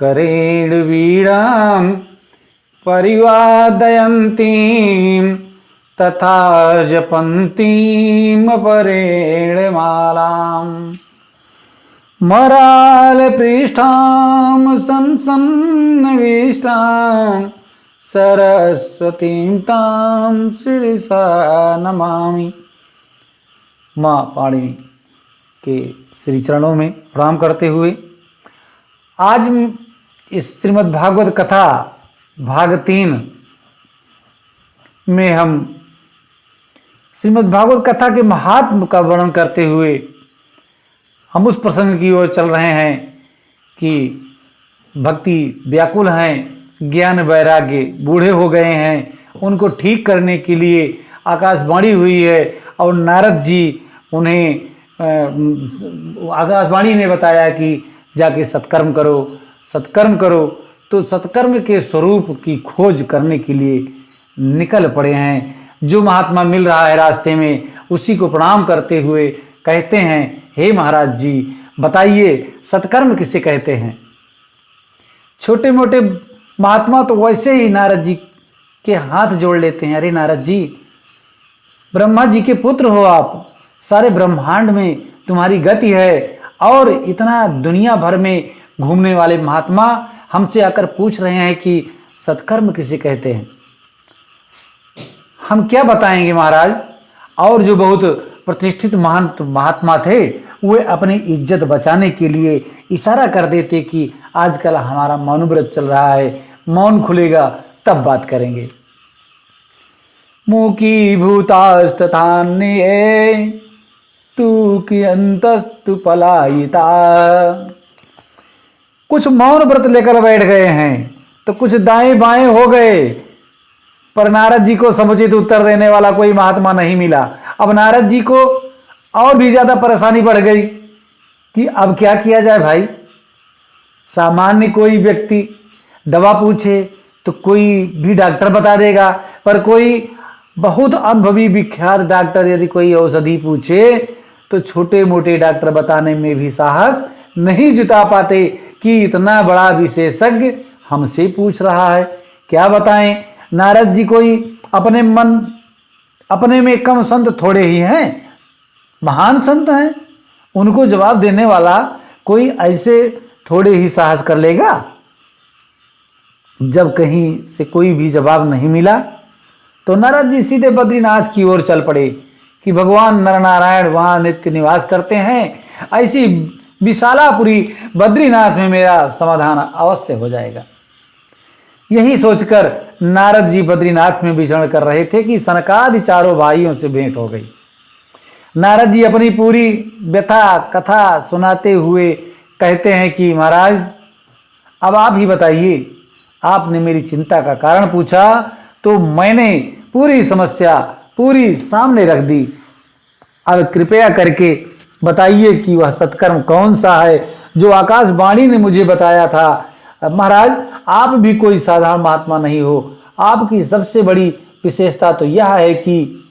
करेण वीणां परिवादयन्तीं तथा जपन्तीं परेण मालाम् मरालपृष्ठां संसन्नविष्टां सरस्वतीं तां शिरसा नमामि। माँ पाणिनि के श्री चरणों में प्रणाम करते हुए आज इस श्रीमद् भागवत कथा भाग 3 में हम श्रीमद् भागवत कथा के महात्म का वर्णन करते हुए हम उस प्रसंग की ओर चल रहे हैं कि भक्ति व्याकुल हैं, ज्ञान वैराग्य बूढ़े हो गए हैं, उनको ठीक करने के लिए आकाशवाणी हुई है और नारद जी उन्हें आकाशवाणी ने बताया कि जाके सत्कर्म करो। तो सत्कर्म के स्वरूप की खोज करने के लिए निकल पड़े हैं। जो महात्मा मिल रहा है रास्ते में उसी को प्रणाम करते हुए कहते हैं, हे महाराज जी बताइए सत्कर्म किसे कहते हैं। छोटे मोटे महात्मा तो वैसे ही नारद जी के हाथ जोड़ लेते हैं। अरे नारद जी, ब्रह्मा जी के पुत्र हो आप, सारे ब्रह्मांड में तुम्हारी गति है और इतना दुनिया भर में घूमने वाले महात्मा हमसे आकर पूछ रहे हैं कि सत्कर्म किसे कहते हैं। हम क्या बताएंगे महाराज। और जो बहुत प्रतिष्ठित महान महात्मा थे वे अपनी इज्जत बचाने के लिए इशारा कर देते कि आजकल हमारा मौन व्रत चल रहा है, मौन खुलेगा तब बात करेंगे। मुकी भूतास्तथान्ये तू कि अंतस्तु पलायिता। कुछ मौन व्रत लेकर बैठ गए हैं तो कुछ दाएं बाएं हो गए, पर नारद जी को समुचित उत्तर देने वाला कोई महात्मा नहीं मिला। अब नारद जी को और भी ज्यादा परेशानी बढ़ गई कि अब क्या किया जाए भाई। सामान्य कोई व्यक्ति दवा पूछे तो कोई भी डॉक्टर बता देगा, पर कोई बहुत अनुभवी विख्यात डॉक्टर यदि कोई औषधि पूछे तो छोटे मोटे डॉक्टर बताने में भी साहस नहीं जुटा पाते कि इतना बड़ा विशेषज्ञ हमसे पूछ रहा है, क्या बताएं। नारद जी कोई अपने में कम संत थोड़े ही हैं, महान संत हैं, उनको जवाब देने वाला कोई ऐसे थोड़े ही साहस कर लेगा। जब कहीं से कोई भी जवाब नहीं मिला तो नारद जी सीधे बद्रीनाथ की ओर चल पड़े कि भगवान नरनारायण वहां नित्य निवास करते हैं, ऐसी विशालापुरी बद्रीनाथ में मेरा समाधान अवश्य हो जाएगा। यही सोचकर नारद जी बद्रीनाथ में विचरण कर रहे थे कि सनकादि चारों भाइयों से भेंट हो गई। नारद जी अपनी पूरी व्यथा कथा सुनाते हुए कहते हैं कि महाराज अब आप ही बताइए, आपने मेरी चिंता का कारण पूछा तो मैंने पूरी समस्या पूरी सामने रख दी। अब कृपया करके बताइए कि वह सत्कर्म कौन सा है जो आकाशवाणी ने मुझे बताया था। महाराज आप भी कोई साधारण महात्मा नहीं हो, आपकी सबसे बड़ी विशेषता तो यह है कि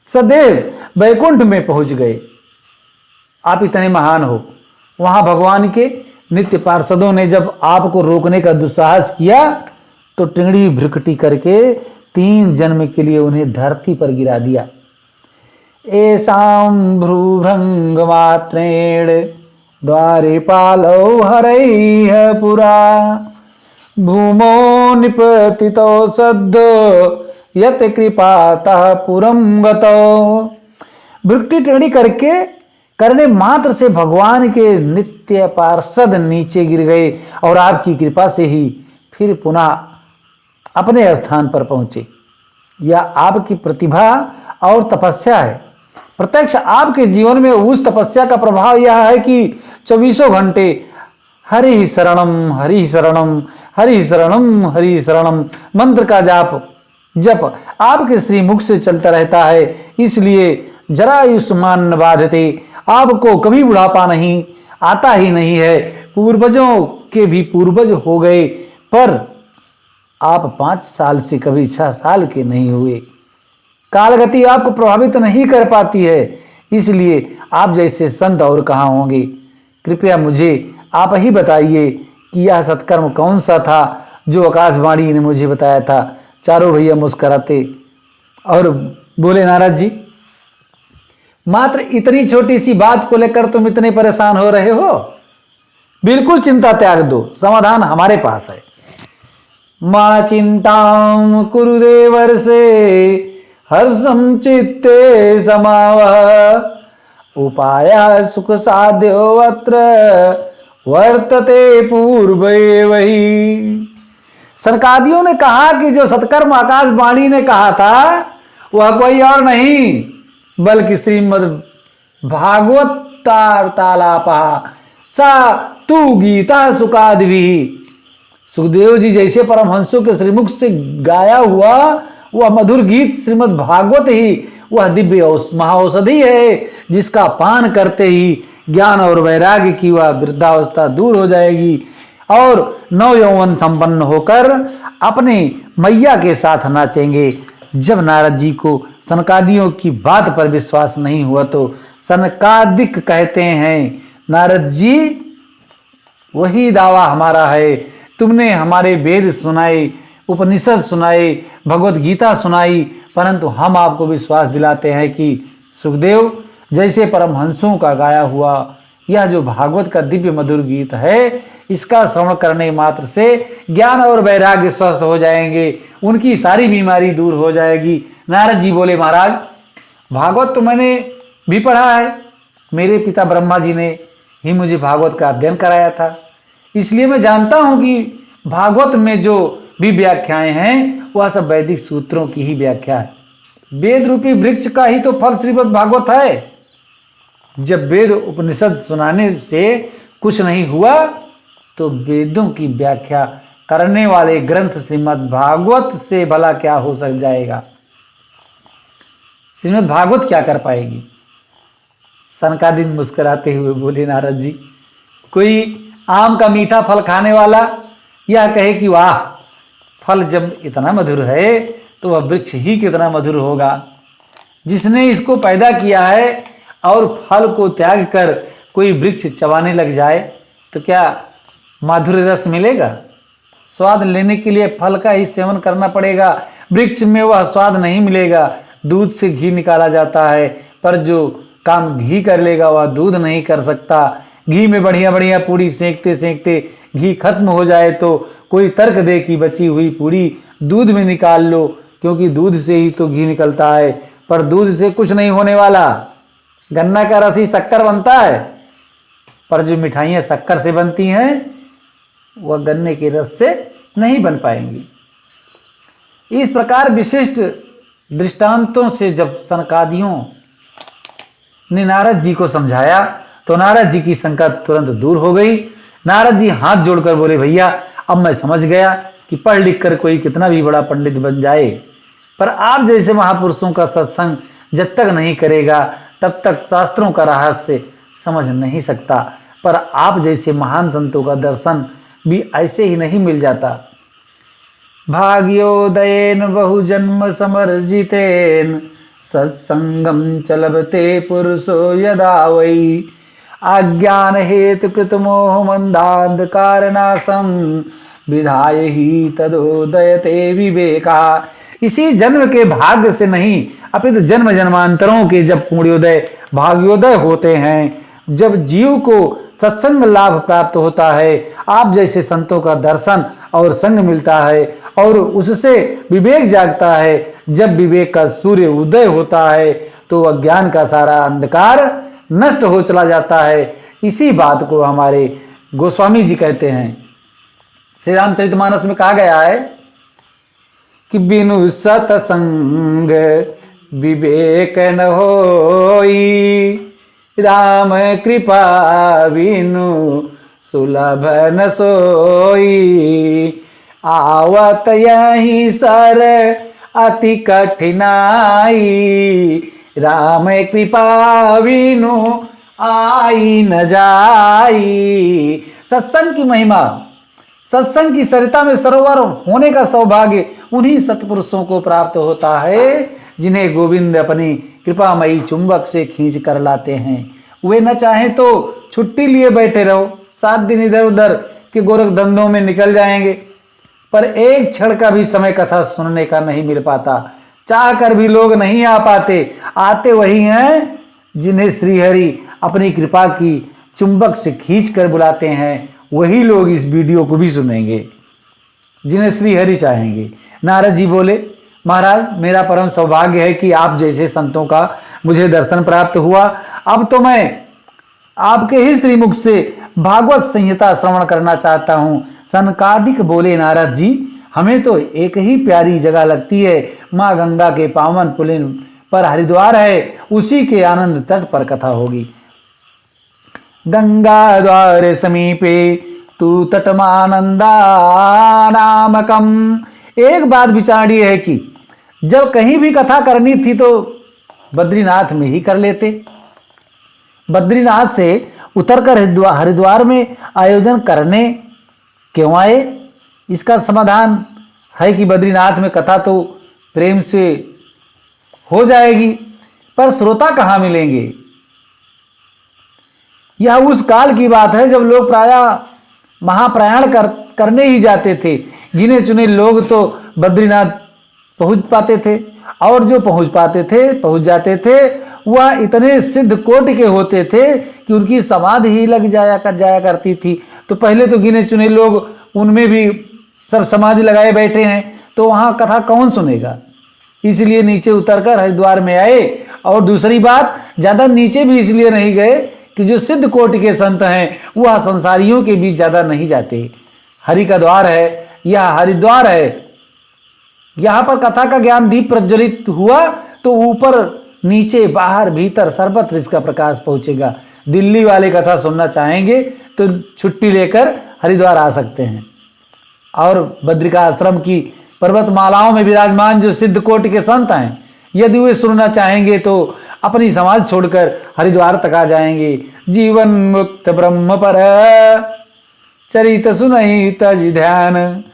सदैव वैकुंठ में पहुंच गए। आप इतने महान हो। वहां भगवान के नित्य पार्षदों ने जब आपको रोकने का दुस्साहस किया तो टिंगड़ी भ्रिकटी करके 3 जन्म के लिए उन्हें धरती पर गिरा दिया। एसां भ्रूभृंग मात्रेण द्वारे पालौ हरैः पुरा भूमो निपतितो सद्दो यत कृपातः पुरं गतो। भ्रिकटी टिंगड़ी करने मात्र से भगवान के नित्य पार्षद नीचे गिर गए और आपकी कृपा से ही फिर पुनः अपने स्थान पर पहुंचे। यह आपकी प्रतिभा और तपस्या है। प्रत्यक्ष आपके जीवन में उस तपस्या का प्रभाव यह है कि 24 घंटे हरि शरणम हरि शरणम हरि शरणम हरि शरणम मंत्र का जप आपके श्रीमुख से चलता रहता है। इसलिए जरायुष्मान न बाधते, आपको कभी बुढ़ापा नहीं आता ही नहीं है। पूर्वजों के भी पूर्वज हो गए पर आप 5 साल से कभी 6 साल के नहीं हुए। कालगति आपको प्रभावित नहीं कर पाती है, इसलिए आप जैसे संत और कहाँ होंगे। कृपया मुझे आप ही बताइए कि यह सत्कर्म कौन सा था जो आकाशवाणी ने मुझे बताया था। चारों भैया मुस्कुराते और बोले, नारद जी, मात्र इतनी छोटी सी बात को लेकर तुम इतने परेशान हो रहे हो? बिल्कुल चिंता त्याग दो, समाधान हमारे पास है। मा चिंतां कुरु देवर्षे हर्षं चित्ते समावह उपाय सुख साध्यो अत्र वर्तते पूर्वे वही। सनकादियों ने कहा कि जो सत्कर्म आकाशवाणी ने कहा था वह कोई और नहीं बल्कि श्रीमद् भागवतालापा सा तू गीता सुखादि। सुखदेव जी जैसे परमहंसों के श्रीमुख से गाया हुआ वह मधुर गीत श्रीमद् भागवत ही वह दिव्य महाऔषधि है जिसका पान करते ही ज्ञान और वैराग्य की वह वृद्धावस्था दूर हो जाएगी और नव यौवन संपन्न होकर अपने मैया के साथ नाचेंगे। जब नारद जी को सनकादियों की बात पर विश्वास नहीं हुआ तो सनकादिक कहते हैं, नारद जी वही दावा हमारा है। तुमने हमारे वेद सुनाए, उपनिषद सुनाए, भगवत गीता सुनाई, परंतु हम आपको विश्वास दिलाते हैं कि सुखदेव जैसे परमहंसों का गाया हुआ यह जो भागवत का दिव्य मधुर गीत है, इसका श्रवण करने मात्र से ज्ञान और वैराग्य स्वस्थ हो जाएंगे, उनकी सारी बीमारी दूर हो जाएगी। नारद जी बोले, महाराज भागवत तो मैंने भी पढ़ा है, मेरे पिता ब्रह्मा जी ने ही मुझे भागवत का अध्ययन कराया था, इसलिए मैं जानता हूं कि भागवत में जो भी व्याख्याएं हैं वह सब वैदिक सूत्रों की ही व्याख्या है। वेद रूपी वृक्ष का ही तो फल श्रीमद् भागवत है। जब वेद उपनिषद सुनाने से कुछ नहीं हुआ तो वेदों की व्याख्या करने वाले ग्रंथ श्रीमद् भागवत से भला क्या हो सक जाएगा? श्रीमद् भागवत क्या कर पाएगी? सनकादिक मुस्कुराते हुए बोले, नारद जी, कोई आम का मीठा फल खाने वाला यह कहे कि वाह, फल जब इतना मधुर है तो वह वृक्ष ही कितना मधुर होगा। जिसने इसको पैदा किया है और फल को त्याग कर कोई वृक्ष चबाने लग जाए तो क्या माधुर्य रस मिलेगा? स्वाद लेने के लिए फल का ही सेवन करना पड़ेगा, वृक्ष में वह स्वाद नहीं मिलेगा। दूध से घी निकाला जाता है, पर जो काम घी कर लेगा वह दूध नहीं कर सकता। घी में बढ़िया बढ़िया पूड़ी सेंकते सेंकते घी खत्म हो जाए तो कोई तर्क दे कि बची हुई पूड़ी दूध में निकाल लो, क्योंकि दूध से ही तो घी निकलता है, पर दूध से कुछ नहीं होने वाला। गन्ना का रस ही शक्कर बनता है, पर जो मिठाइयाँ शक्कर से बनती हैं वह गन्ने के रस से नहीं बन पाएंगी। इस प्रकार विशिष्ट दृष्टांतों से जब सनकादियों ने नारद जी को समझाया तो नारद जी की शंका तुरंत दूर हो गई। नारद जी हाथ जोड़कर बोले, भैया अब मैं समझ गया कि पढ़ लिख कर कोई कितना भी बड़ा पंडित बन जाए, पर आप जैसे महापुरुषों का सत्संग जब तक नहीं करेगा तब तक शास्त्रों का रहस्य समझ नहीं सकता। पर आप जैसे महान संतों का दर्शन भी ऐसे ही नहीं मिल जाता। भाग्योदयेन बहुजन्म समर्जितेन सत्संगम चलबते पुरुषो यदा वै अज्ञान हेतु कृत मोह मंदांधकारनाशम विधाय ही तदोदयते विवेका। इसी जन्म के भाग्य से नहीं अपितु जन्म जन्मांतरों के जब पुण्योदय भाग्योदय होते हैं, जब जीव को सत्संग लाभ प्राप्त होता है, आप जैसे संतों का दर्शन और संग मिलता है और उससे विवेक जागता है, जब विवेक का सूर्य उदय होता है तो अज्ञान का सारा अंधकार नष्ट हो चला जाता है। इसी बात को हमारे गोस्वामी जी कहते हैं। श्री रामचरितमानस में कहा गया है कि बिनु सतसंग विवेक न होई, राम कृपा बिनु सुलभ न सोई, आवत यही सर अति कठिनाई, राम कृपा बिनु आई न जाई। सत्संग की महिमा, सत्संग की सरिता में सरोवर होने का सौभाग्य उन्हीं सत्पुरुषों को प्राप्त होता है जिन्हें गोविंद अपनी कृपामयी चुंबक से खींच कर लाते हैं। वे न चाहे तो छुट्टी लिए बैठे रहो, 7 दिन इधर उधर के गोरख धंधों में निकल जाएंगे, पर एक क्षण का भी समय कथा सुनने का नहीं मिल पाता। चाह कर भी लोग नहीं आ पाते। आते वही हैं जिन्हें श्रीहरि अपनी कृपा की चुंबक से खींच कर बुलाते हैं, वही लोग इस वीडियो को भी सुनेंगे जिन्हें श्रीहरि चाहेंगे। नारद जी बोले, महाराज मेरा परम सौभाग्य है कि आप जैसे संतों का मुझे दर्शन प्राप्त हुआ। अब तो मैं आपके ही श्रीमुख से भागवत संहिता श्रवण करना चाहता हूँ। सनकादिक बोले, नारद जी हमें तो एक ही प्यारी जगह लगती है, माँ गंगा के पावन पुलिन पर हरिद्वार है, उसी के आनंद तट पर कथा होगी। गंगा द्वार समीपे तू तटमानंदा नामकम। एक बात विचारी है कि जब कहीं भी कथा करनी थी तो बद्रीनाथ में ही कर लेते। बद्रीनाथ से उतरकर हरिद्वार में आयोजन करने क्यों आए? इसका समाधान है कि बद्रीनाथ में कथा तो प्रेम से हो जाएगी, पर श्रोता कहाँ मिलेंगे? यह उस काल की बात है जब लोग प्रायः महाप्रयाण करने ही जाते थे। गिने चुने लोग तो बद्रीनाथ पहुंच पाते थे, और जो पहुंच जाते थे वह इतने सिद्ध कोटि के होते थे कि उनकी समाधि ही लग जाया करती थी। तो पहले तो गिने चुने लोग, उनमें भी सब समाधि लगाए बैठे हैं, तो वहाँ कथा कौन सुनेगा? इसलिए नीचे उतरकर हरिद्वार में आए। और दूसरी बात, ज़्यादा नीचे भी इसलिए नहीं गए कि जो सिद्ध कोटि के संत हैं वह संसारियों के बीच ज़्यादा नहीं जाते। हरि का द्वार है, यह हरिद्वार है। यहाँ पर कथा का ज्ञान दीप प्रज्वलित हुआ तो ऊपर नीचे बाहर भीतर सर्वत्र इसका प्रकाश पहुंचेगा। दिल्ली वाले कथा सुनना चाहेंगे तो छुट्टी लेकर हरिद्वार आ सकते हैं। और बद्रिका आश्रम की पर्वतमालाओं में विराजमान जो सिद्ध कोटि के संत हैं, यदि वे सुनना चाहेंगे तो अपनी समाज छोड़कर हरिद्वार तक आ जाएंगे। जीवन मुक्त ब्रह्म पर चरित सुनहि तज ध्यान।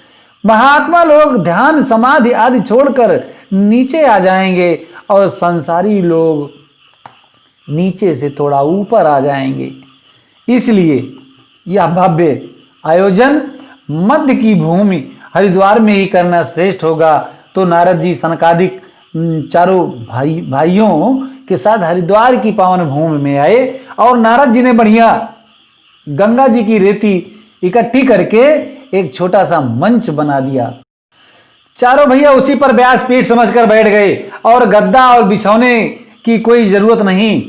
महात्मा लोग ध्यान समाधि आदि छोड़कर नीचे आ जाएंगे और संसारी लोग नीचे से थोड़ा ऊपर आ जाएंगे। इसलिए यह भव्य आयोजन मध्य की भूमि हरिद्वार में ही करना श्रेष्ठ होगा। तो नारद जी सनकादिक चारों भाइयों के साथ हरिद्वार की पावन भूमि में आए और नारद जी ने बढ़िया गंगा जी की रेती इकट्ठी करके एक छोटा सा मंच बना दिया। चारों भैया उसी पर व्यासपीठ समझकर बैठ गए और गद्दा और बिछौने की कोई जरूरत नहीं।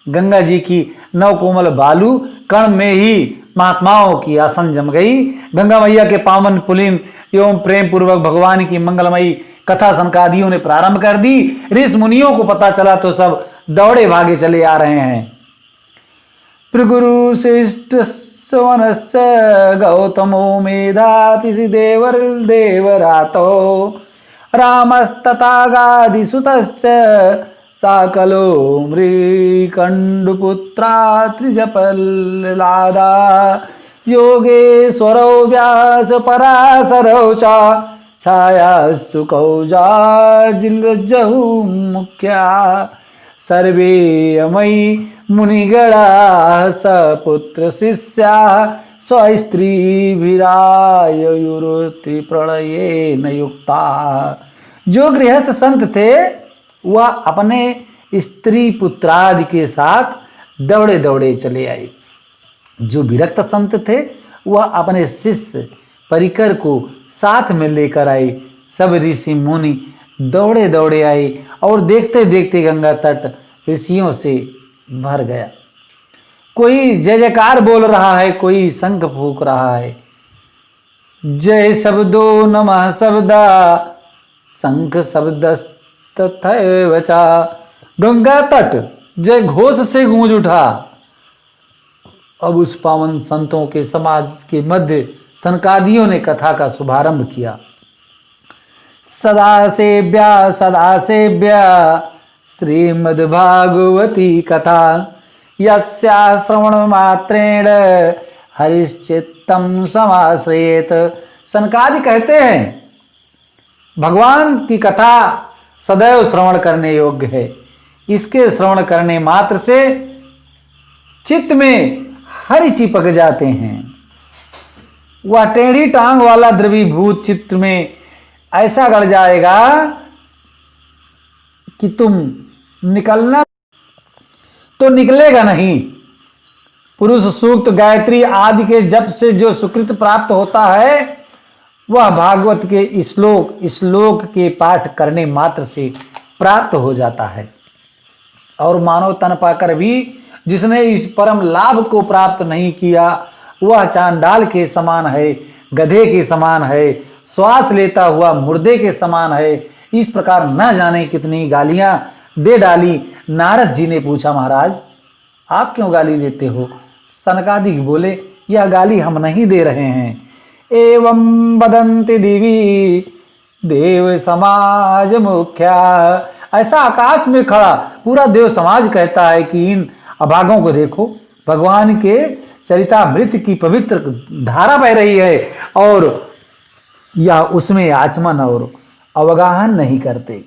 गंगा जी की नवकोमल बालू कण में ही महात्माओं की आसन जम गई। गंगा मैया के पावन पुलिन एवं प्रेम पूर्वक भगवान की मंगलमयी कथा सनकादियों ने प्रारंभ कर दी। ऋषि मुनियों को पता चला तो सब दौड़े भागे चले आ रहे हैं। प्रगुरु श्रेष्ठ सवनश्च गौतमो मेधातिथि देवरातो रामस्तथा गादिसुतश्च साकलो मृकण्डुपुत्रा त्रिजपल्लादा योगेश्वरौ व्यास पराशरौ च छायास्तु कौजाजिलज्जहु मुख्या सर्वे अमयि मुनिगणा सपुत्र शिष्या स्वस्त्रीभिरायुरुति प्रलये न युक्ता। जो गृहस्थ संत थे वह अपने स्त्री पुत्रादि के साथ दौड़े दौड़े चले आए। जो विरक्त संत थे वह अपने शिष्य परिकर को साथ में लेकर आए। सब ऋषि मुनि दौड़े दौड़े आए और देखते देखते गंगा तट ऋषियों से भर गया। कोई जय जयकार बोल रहा है, कोई शंख फूंक रहा है। जय शब्दो नमः शब्दा शंख शब्दस्तथैव चा। गंगा तट जय घोष से गूंज उठा। अब उस पावन संतों के समाज के मध्य सनकादियों ने कथा का शुभारंभ किया। सदा सेव्या श्रीमद्भागवती कथा यस्या श्रवण मात्रेण हरिश्चित्तम समाश्रयेत। सनकादि कहते हैं भगवान की कथा सदैव श्रवण करने योग्य है। इसके श्रवण करने मात्र से चित्त में हरि चिपक जाते हैं। वह टेढ़ी टांग वाला द्रवीभूत चित्त में ऐसा गड़ जाएगा कि तुम निकलना तो निकलेगा नहीं। पुरुष सूक्त, गायत्री आदि के जप से जो सुकृत प्राप्त होता है वह भागवत के श्लोक के पाठ करने मात्र से प्राप्त हो जाता है। और मानव तन पाकर भी जिसने इस परम लाभ को प्राप्त नहीं किया वह चांडाल के समान है, गधे के समान है, श्वास लेता हुआ मुर्दे के समान है। इस प्रकार न जाने कितनी गालियां दे डाली। नारद जी ने पूछा, महाराज आप क्यों गाली देते हो? सनकादिक बोले, यह गाली हम नहीं दे रहे हैं। एवं बदंती दिवी देव समाज मुख्या, ऐसा आकाश में खड़ा पूरा देव समाज कहता है कि इन अभागों को देखो, भगवान के चरितामृत की पवित्र धारा बह रही है और यह उसमें आचमन और अवगाहन नहीं करते।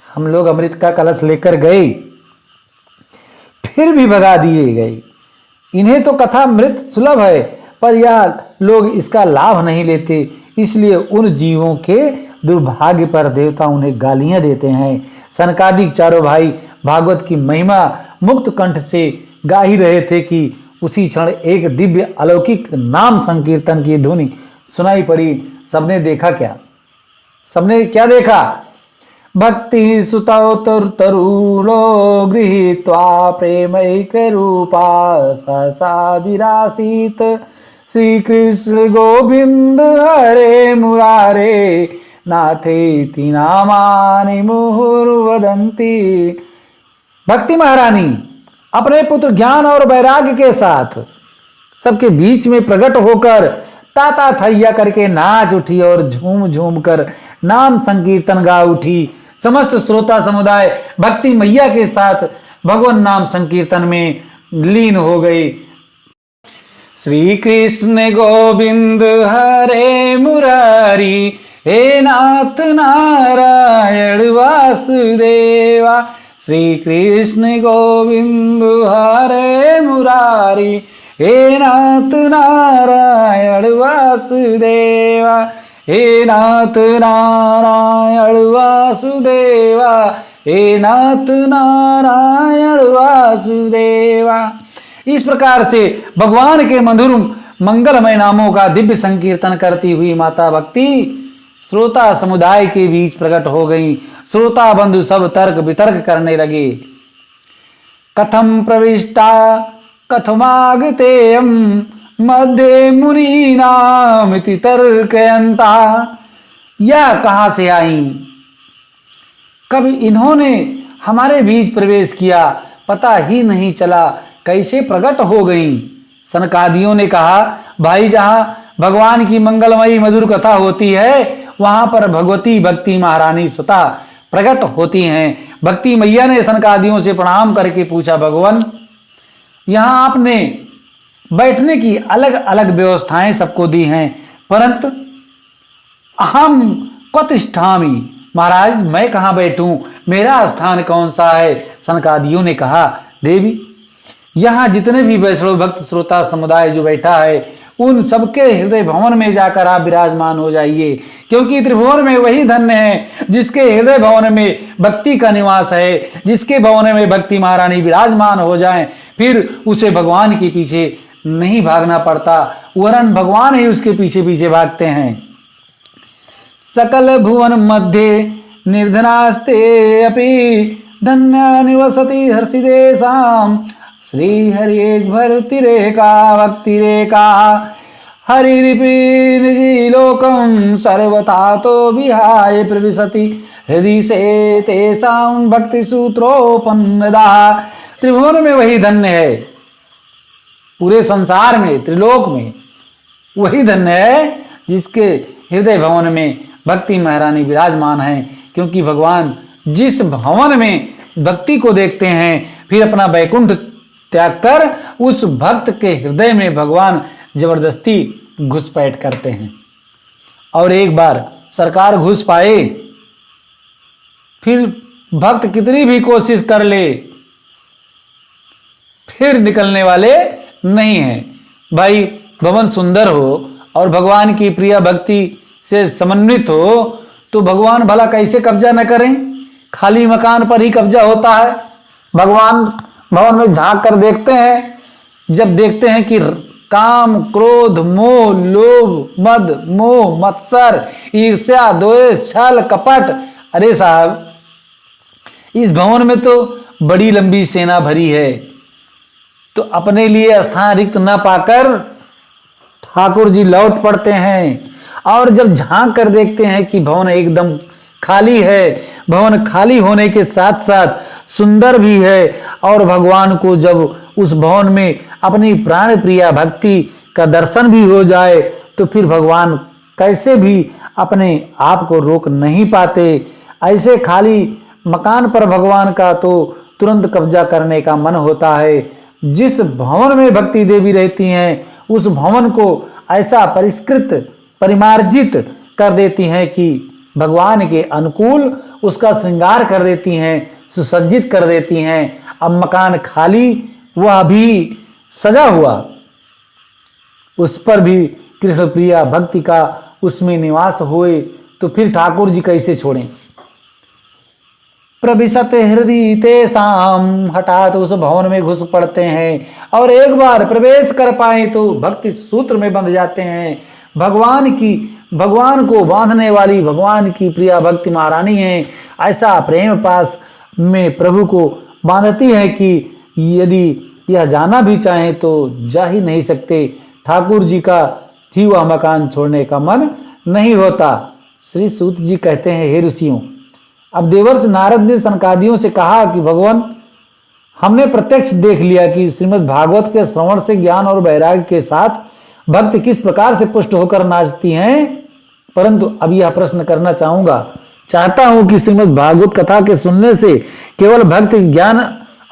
हम लोग अमृत का कलश लेकर गए, फिर भी भगा दिए गए। इन्हें तो कथा मृत सुलभ है, पर यह लोग इसका लाभ नहीं लेते, इसलिए उन जीवों के दुर्भाग्य पर देवता उन्हें गालियां देते हैं। सनकादिक चारों भाई भागवत की महिमा मुक्त कंठ से गा ही रहे थे कि उसी क्षण एक दिव्य अलौकिक नाम संकीर्तन की ध्वनि सुनाई पड़ी। सबने देखा क्या? सबने क्या देखा? भक्ति सुतौ तरुलो गृहीत्वा प्रेमैक रूपा सहसा विरासीत श्री कृष्ण गोविंद हरे मुरारे नाथेति नामानि मुहुर्वदन्ति। भक्ति महारानी अपने पुत्र ज्ञान और वैराग्य के साथ सबके बीच में प्रकट होकर ताता थैया करके नाच उठी और झूम झूम कर नाम संकीर्तन गा उठी। समस्त श्रोता समुदाय भक्ति मैया के साथ भगवान नाम संकीर्तन में लीन हो गई। श्री कृष्ण गोविंद हरे मुरारी हे नाथ नारायण वासुदेवा। श्री कृष्ण गोविंद हरे मुरारी हे नाथ नारायण वासुदेवा। हे नाथ नारायण वासुदेवा। हे नाथ नारायण वासुदेवा। इस प्रकार से भगवान के मधुर मंगलमय नामों का दिव्य संकीर्तन करती हुई माता भक्ति श्रोता समुदाय के बीच प्रकट हो गई। श्रोता बंधु सब तर्क वितर्क करने लगे। कथम प्रविष्टा कथमागतेयम मध्य मुनीनामिति तर्कयन्ता। यह कहाँ से आई? कब इन्होंने हमारे बीच प्रवेश किया? पता ही नहीं चला कैसे प्रकट हो गई। सनकादियों ने कहा, भाई जहां भगवान की मंगलमयी मधुर कथा होती है वहां पर भगवती भक्ति महारानी स्वतः प्रकट होती हैं। भक्ति मैया ने सनकादियों से प्रणाम करके पूछा, भगवान यहाँ आपने बैठने की अलग अलग व्यवस्थाएं सबको दी हैं, परंतु अहम क्वतिष्ठामि, महाराज मैं कहाँ बैठूं, मेरा स्थान कौन सा है? सनकादियों ने कहा, देवी यहाँ जितने भी वैष्णव भक्त श्रोता समुदाय जो बैठा है उन सबके हृदय भवन में जाकर आप विराजमान हो जाइए, क्योंकि त्रिभुवन में वही धन्य है जिसके हृदय भवन में भक्ति का निवास है। जिसके भवन में भक्ति महारानी विराजमान हो जाएं, फिर उसे भगवान के पीछे नहीं भागना पड़ता, वरन भगवान ही उसके पीछे पीछे भागते हैं। सकल भुवन मध्य निर्धनास्ते अपि धन्य निवसति हर्षिदेशाम। श्री हरि एक भक्ति रेखा भक्ति रेखा हरिरिपि निजी लोकम सर्वथा तो विहाय प्रविशति हृदय से तेसाम भक्ति सूत्रोपन्नदा। त्रिभुवन में वही धन्य है, पूरे संसार में त्रिलोक में वही धन्य है जिसके हृदय भवन में भक्ति महारानी विराजमान है। क्योंकि भगवान जिस भवन में भक्ति को देखते हैं फिर अपना वैकुंठ त्याग कर उस भक्त के हृदय में भगवान जबरदस्ती घुसपैठ करते हैं। और एक बार सरकार घुस पाए फिर भक्त कितनी भी कोशिश कर ले फिर निकलने वाले नहीं है। भाई भवन सुंदर हो और भगवान की प्रिय भक्ति से समन्वित हो तो भगवान भला कैसे कब्जा न करें। खाली मकान पर ही कब्जा होता है। भगवान भवन में झांक कर देखते हैं, जब देखते हैं कि काम, क्रोध, मोह, लोभ, मद, मोह, मत्सर, ईर्ष्या, द्वेष, छल, कपट, अरे साहब इस भवन में तो बड़ी लंबी सेना भरी है। तो अपने लिए स्थान रिक्त न पाकर ठाकुर जी लौट पड़ते हैं और जब झांक कर देखते हैं कि भवन एकदम खाली है, भवन खाली होने के साथ साथ सुंदर भी है और भगवान को जब उस भवन में अपनी प्राण प्रिया भक्ति का दर्शन भी हो जाए तो फिर भगवान कैसे भी अपने आप को रोक नहीं पाते। ऐसे खाली मकान पर भगवान का तो तुरंत कब्जा करने का मन होता है। जिस भवन में भक्ति देवी रहती हैं उस भवन को ऐसा परिष्कृत, परिमार्जित कर देती हैं कि भगवान के अनुकूल उसका श्रृंगार कर देती हैं, सुसज्जित कर देती हैं। अब मकान खाली, वह भी सजा हुआ, उस पर भी कृष्ण प्रिया भक्ति का उसमें निवास होए तो फिर ठाकुर जी कैसे छोड़ें। प्रविशते हृदय तेषाम, हठात उस भवन में घुस पड़ते हैं और एक बार प्रवेश कर पाए तो भक्ति सूत्र में बंध जाते हैं। भगवान को बांधने वाली भगवान की प्रिया भक्ति महारानी है। ऐसा प्रेम पास में प्रभु को बांधती है कि यदि यह जाना भी चाहे तो जा ही नहीं सकते। ठाकुर जी का ही वह मकान छोड़ने का मन नहीं होता। श्री सूत जी कहते हैं, हे ऋषियों, अब देवर्षि नारद ने सनकादियों से कहा कि भगवान, हमने प्रत्यक्ष देख लिया कि श्रीमद् भागवत के श्रवण से ज्ञान और वैराग्य के साथ भक्त किस प्रकार से पुष्ट होकर नाचती हैं, परंतु अब यह प्रश्न करना चाहता हूं कि श्रीमद् भागवत कथा के सुनने से केवल भक्त ज्ञान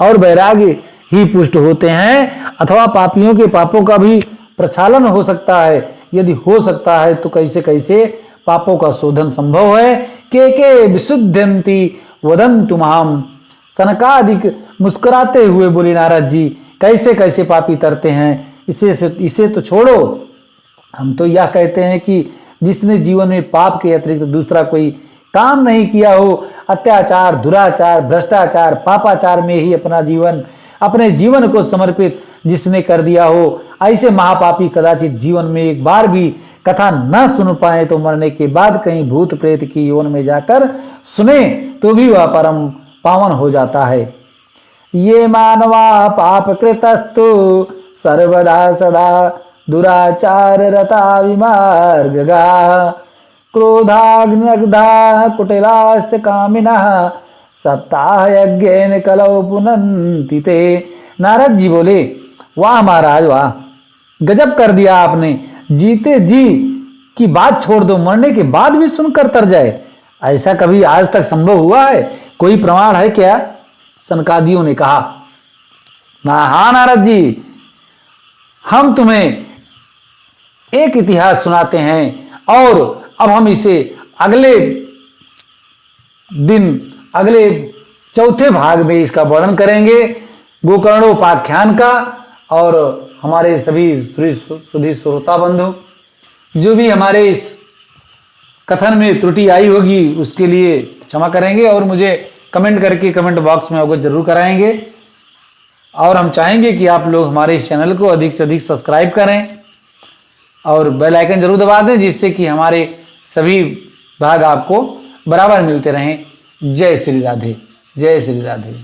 और वैराग्य ही पुष्ट होते हैं अथवा पापियों के पापों का भी प्रक्षालन हो सकता है। यदि हो सकता है तो कैसे कैसे पापों का शोधन संभव है। के विशुद्धंती वदन्तु माम। सनकादिक मुस्कुराते हुए बोले, नारद जी कैसे कैसे पापी तरते हैं, इसे तो छोड़ो। हम तो यह कहते हैं कि जिसने जीवन में पाप के अतिरिक्त दूसरा कोई काम नहीं किया हो, अत्याचार, दुराचार, भ्रष्टाचार, पापाचार में ही अपने जीवन को समर्पित जिसने कर दिया हो, ऐसे महापापी कदाचित जीवन में एक बार भी कथा न सुन पाए तो मरने के बाद कहीं भूत प्रेत की यौन में जाकर सुने तो भी वह परम पावन हो जाता है। ये मानवा पाप कृतस्तु सर्वदा सदा दुराचार रता विमार्गगा क्रोधाग्नग्धा कुटिलाश्च कामिनः सप्ताह यज्ञेन कलौ पुनन्ति ते। नारद जी बोले, वाह महाराज वाह, गजब कर दिया आपने। जीते जी की बात छोड़ दो, मरने के बाद भी सुनकर तर जाए, ऐसा कभी आज तक संभव हुआ है? कोई प्रमाण है क्या? सनकादियों ने कहा, हाँ नारद जी, हम तुम्हें एक इतिहास सुनाते हैं और अब हम इसे अगले दिन, अगले चौथे भाग में इसका वर्णन करेंगे, गोकर्णोपाख्यान का। और हमारे सभी सुधी श्रोता बंधु, जो भी हमारे इस कथन में त्रुटि आई होगी उसके लिए क्षमा करेंगे और मुझे कमेंट करके कमेंट बॉक्स में अवगत जरूर कराएंगे। और हम चाहेंगे कि आप लोग हमारे इस चैनल को अधिक से अधिक सब्सक्राइब करें और बेल आइकन जरूर दबा दें, जिससे कि हमारे सभी भाग आपको बराबर मिलते रहें। जय श्री राधे, जय श्री राधे।